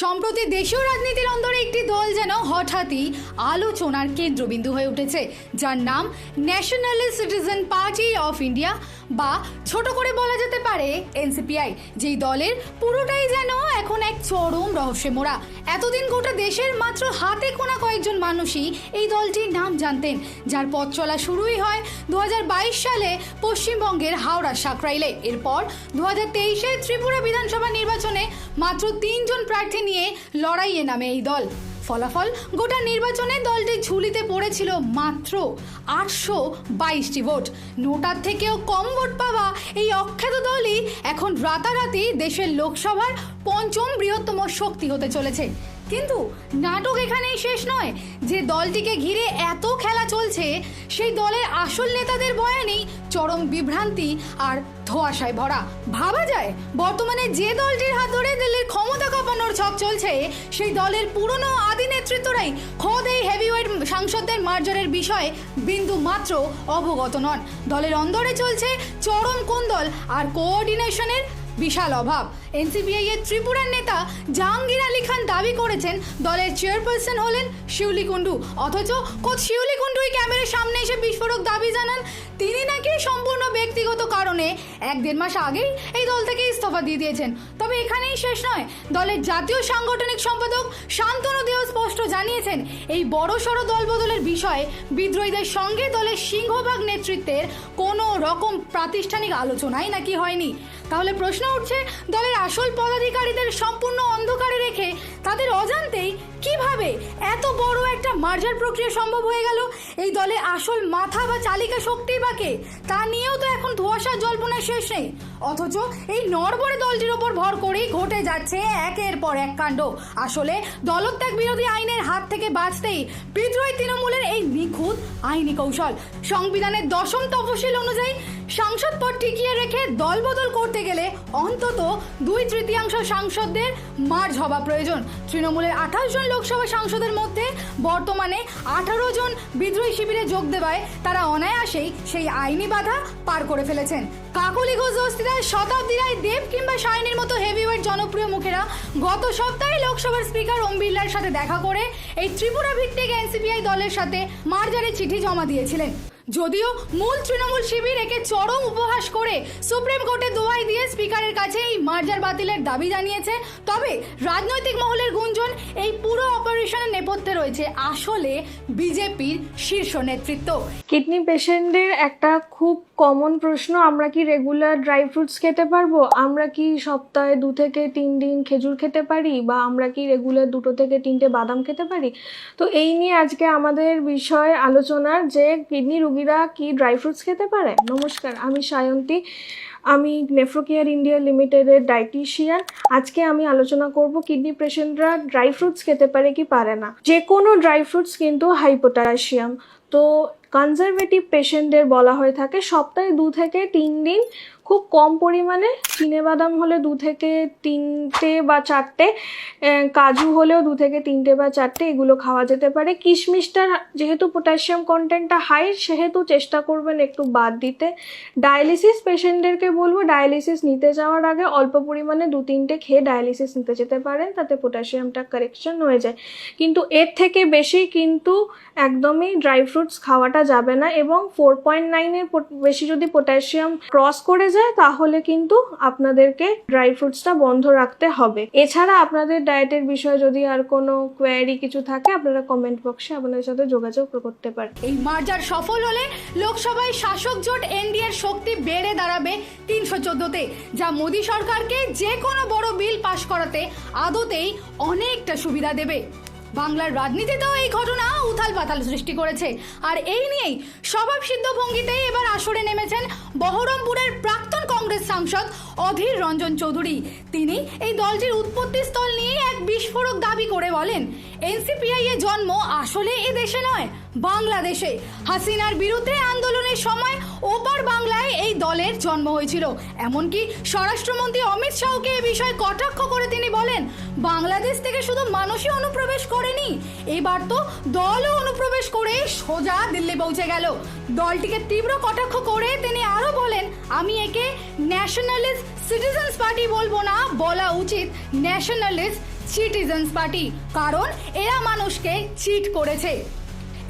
সম্প্রতি দেশীয় রাজনীতির অন্দরে একটি দল যেন হঠাৎই আলোচনার কেন্দ্রবিন্দু হয়ে উঠেছে, যার নাম nationalist citizen party of India বা ছোট করে বলা যেতে পারে এনসিপিআই। যেই দলের পুরোটাই যেন এখন এক চরম রহস্যে মোড়া। এতদিন গোটা দেশের মাত্র হাতে গোনা কয়েকজন মানুষই এই দলটির নাম জানতেন, যার পথ চলা শুরুই হয় 2022 সালে পশ্চিমবঙ্গের হাওড়া সাকরাইলে। এরপর 2023-এ ত্রিপুরা বিধানসভা নির্বাচনে মাত্র 3 জন প্রার্থী নিয়ে লড়াইয়ে নামে এই দল। ফলাফল, গোটা নির্বাচনে দলটি ঝুলিতে পড়েছিল মাত্র 822টি ভোট। নোটার থেকেও কম ভোট পাওয়া এই অখ্যাত দলই এখন রাতারাতি দেশের লোকসভার 5ম বৃহত্তম শক্তি হতে চলেছে। কিন্তু নাটক এখানেই শেষ নয়। যে দলটিকে ঘিরে এত খেলা চলছে, সেই দলের আসল নেতাদের বয়ানেই চরম বিভ্রান্তি আর ধোঁয়াশায় ভরা। ভাবা যায়, বর্তমানে যে দলটির হাত ধরে দিল্লির ক্ষমতা কাঁপানোর ছক চলছে, সেই দলের পুরনো আদি নেতৃত্বরাই খোদ এই হেভিওয়েট সাংসদদের মার্জারের বিষয়ে বিন্দু মাত্র অবগত নন। দলের অন্দরে চলছে চরম কোন্দল আর কোঅর্ডিনেশনের বিশাল অভাব। এনসিপিআই এর ত্রিপুরার নেতা জাহাঙ্গীর আলী খান দাবি করেছেন দলের চেয়ারপারসন হলেন শিউলি কুণ্ডু, অথচ খোদ শিউলি কুণ্ডুই ক্যামেরার সামনে এসে বিস্ফোরক দাবি জানান তিনি নাকি সম্পূর্ণ ব্যক্তিগত কারণে 1-1.5 মাস আগেই এই দল থেকে ইস্তফা দিয়ে দিয়েছেন। তবে এখানেই শেষ নয়। দলের জাতীয় সাংগঠনিক সম্পাদক শান্তনু দেও স্পষ্ট জানিয়েছেন, এই বড়সড় দলবদলের বিষয়ে বিদ্রোহীদের সঙ্গে দলের সিংহভাগ নেতৃত্বের কোনো রকম প্রাতিষ্ঠানিক আলোচনাই নাকি হয়নি। তাহলে প্রশ্ন উঠছে, দলের আসল পদাধিকারীদের সম্পূর্ণ অন্ধকারে রেখে তাদের অজান্তেই কিভাবে এত বড় একটা মার্জার প্রক্রিয়া সম্ভব হয়ে গেল? এই দলে আসল মাথা বা চালিকা শক্তি বা কে, তা নিয়েও তো এখন ধোঁয়াশার জল্পনা শেষ নেই। অথচ এই নড়বড়ে দলটির ওপর ভর করেই ঘটে যাচ্ছে একের পর এক কাণ্ড। আসলে দলত্যাগ বিরোধী আইনের হাত থেকে বাঁচতেই বিদ্রোহী তৃণমূলের এই নিখুঁত আইনি কৌশল। সংবিধানের 10ম তফসিল অনুযায়ী সাংসদ পদ টিকিয়ে রেখে দলবদল করতে গেলে অন্তত 2/3 সাংসদদের মার্জ হওয়া প্রয়োজন। তৃণমূলের 28 জন লোকসভা সাংসদের মধ্যে বর্তমানে 18 জন বিদ্রোহী শিবিরে যোগ দেওয়ায় তারা অনায়াসেই সেই আইনি বাধা পার করে ফেলেছেন। কাকলি ঘোষ দস্তিদার, শতাব্দী রায়, দেব কিংবা সায়নীর মতো হেভিওয়েট জনপ্রিয় মুখেরা গত সপ্তাহে লোকসভার স্পিকার ওম বিড়লার সাথে দেখা করে এই ত্রিপুরা ভিত্তিক এনসিপিআই দলের সাথে মার্জারের চিঠি জমা দিয়েছিলেন। যদিও মূল তৃণমূল শিবির একে চরম উপহাস করে সুপ্রিম কোর্টে দোহাই দিয়ে স্পিকারের কাছে এই মার্জার বাতিলের দাবি জানিয়েছে, তবে রাজনৈতিক মহলের গুঞ্জন এই পুরো অপারেশনের নেপথ্যে রয়েছে আসলে বিজেপির শীর্ষ নেতৃত্ব। কিডনি পেশেন্টদের একটা খুব কমন প্রশ্ন, আমরা কি রেগুলার ড্রাই ফ্রুটস খেতে পারবো? আমরা কি সপ্তাহে 2 থেকে 3 দিন খেজুর খেতে পারি? বা আমরা কি রেগুলার 2 থেকে 3টে বাদাম খেতে পারি? তো এই নিয়ে আজকে আমাদের বিষয় আলোচনার যে কিডনি রোগীরা কি ড্রাই ফ্রুটস খেতে পারে। নমস্কার, আমি সায়ন্তী, আমি নেফ্রোকেয়ার ইন্ডিয়া লিমিটেডের ডায়েটিশিয়ান। আজকে আমি আলোচনা করব কিডনি পেশেন্টরা ড্রাই ফ্রুটস খেতে পারে কি পারে না। যে কোনো ড্রাই ফ্রুটস কিন্তু হাই পটাশিয়াম, তো কনজারভেটিভ পেশেন্টদের বলা হয়ে থাকে সপ্তাহে 2 থেকে 3 দিন খুব কম পরিমাণে চিনেবাদাম হলে 2 থেকে 3টে বা 4টে, কাজু হলেও 2 থেকে 3টে বা 4টে, এগুলো খাওয়া যেতে পারে। কিশমিশটার যেহেতু পটাশিয়াম কন্টেন্টটা হাই, সেহেতু চেষ্টা করবেন একটু বাদ দিতে। ডায়ালিসিস পেশেন্টদেরকে বলবো ডায়ালিসিস নিতে যাওয়ার আগে অল্প পরিমাণে 2-3টে খেয়ে ডায়ালিসিস নিতে যেতে পারেন, তাতে পটাশিয়ামটা কারেকশন হয়ে যায়। কিন্তু এর থেকে বেশি কিন্তু একদমই ড্রাই ফ্রুটস খাওয়াটা যাবে না, এবং 4.9-এর বেশি যদি পটাশিয়াম ক্রস করে যায় তাহলে কিন্তু আপনাদেরকে ড্রাই ফ্রুটসটা বন্ধ রাখতে হবে। এছাড়া আপনাদের ডায়েটের বিষয়ে যদি আর কোনো কোয়ারি কিছু থাকে, আপনারা কমেন্ট বক্সে আপনাদের সাথে যোগাযোগ করতে পারেন। এই মার্জার সফল হলে লোকসভায় শাসক জোট এনডিএর শক্তি বেড়ে দাঁড়াবে 314-তে, যা মোদী সরকারকে যে কোনো বড় বিল পাশ করাতে আদতেই অনেকটা সুবিধা দেবে। বাংলার রাজনীতিতেও এই ঘটনা উথাল পাথাল সৃষ্টি করেছে, আর এই নিয়েই স্বভাব সিদ্ধ ভঙ্গিতেই এবার আসরে নেমেছেন বহরমপুরের প্রাক্তন কংগ্রেস সাংসদ অধীর রঞ্জন চৌধুরী। তিনি এই দলটির উৎপত্তি স্থল নিয়ে এক বিস্ফোরক দাবি দাবি করে বলেন, এনসিপিআই এর জন্ম আসলে এ দেশে নয়, বাংলাদেশে। হাসিনার বিরুদ্ধে আন্দোলনের সময় ওপার বাংলায় এই দলের জন্ম হয়েছিল। এমনকি স্বরাষ্ট্রমন্ত্রী অমিত শাহকে এ বিষয়ে কটাক্ষ করে তিনি বলেন, বাংলাদেশ থেকে শুধু মানুষই অনুপ্রবেশ করেনি, এবার তো দলও অনুপ্রবেশ করে সোজা দিল্লি পৌঁছে গেল। দলটিকে তীব্র কটাক্ষ করে তিনি আরো বলেন, আমি একে ন্যাশনালিস্ট সিটিজেন্স পার্টি বলবো না, বলা উচিত ন্যাশনালিস্ট সিটিজেন্স পার্টি, কারণ এরা মানুষকে চিট করেছে।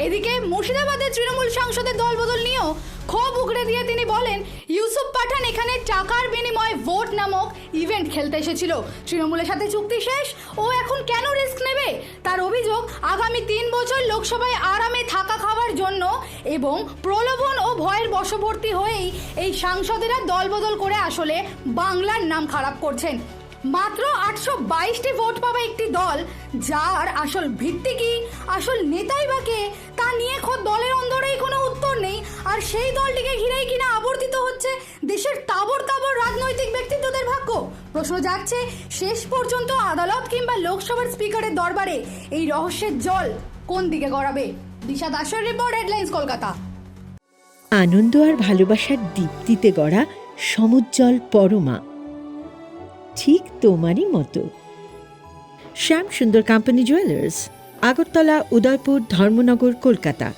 এদিকে মুর্শিদাবাদের তৃণমূল সাংসদের দলবদল নিয়েও ক্ষোভ উগড়ে দিয়ে তিনি বলেন, ইউসুফ পাঠান এখানে টাকার বিনিময়ে ভোট নামক ইভেন্ট খেলতে এসেছিল, তৃণমূলের সাথে চুক্তি শেষ, ও এখন কেন রিস্ক নেবে? তার অভিযোগ, আগামী 3 বছর লোকসভায় আরামে থাকা খাওয়ার জন্য এবং প্রলোভন ও ভয়ের বশবর্তী হয়েই এই সাংসদেরা দলবদল করে আসলে বাংলার নাম খারাপ করছেন। মাত্র 822টি ভোট পাবে একটি দল, যার আসল ভিত্তি কি, আসল নেতাই বা কে, তা নিয়ে খোদ দলের অন্দরেই কোনো উত্তর নেই। আর সেই দলটিকে ঘিরেই কিনা আবর্তিত হচ্ছে দেশের তাবর তাবর রাজনৈতিক ব্যক্তিত্বদের ভাগ্য। প্রশ্ন যাচ্ছে, শেষ পর্যন্ত আদালত কিংবা লোকসভার স্পিকারের দরবারে এই রহস্যের জল কোন দিকে গড়াবে? দিশা দাসের রিপোর্ট, হেডলাইন্স, কলকাতা। আনন্দ আর ভালোবাসার দীপ্তিতে গড়া সমুজ্জ্বল পরমা, ঠিক তোমারই মতো। শ্যাম সুন্দর কোম্পানি জুয়েলার্স, আগরতলা, উদয়পুর, ধর্মনগর, কলকাতা।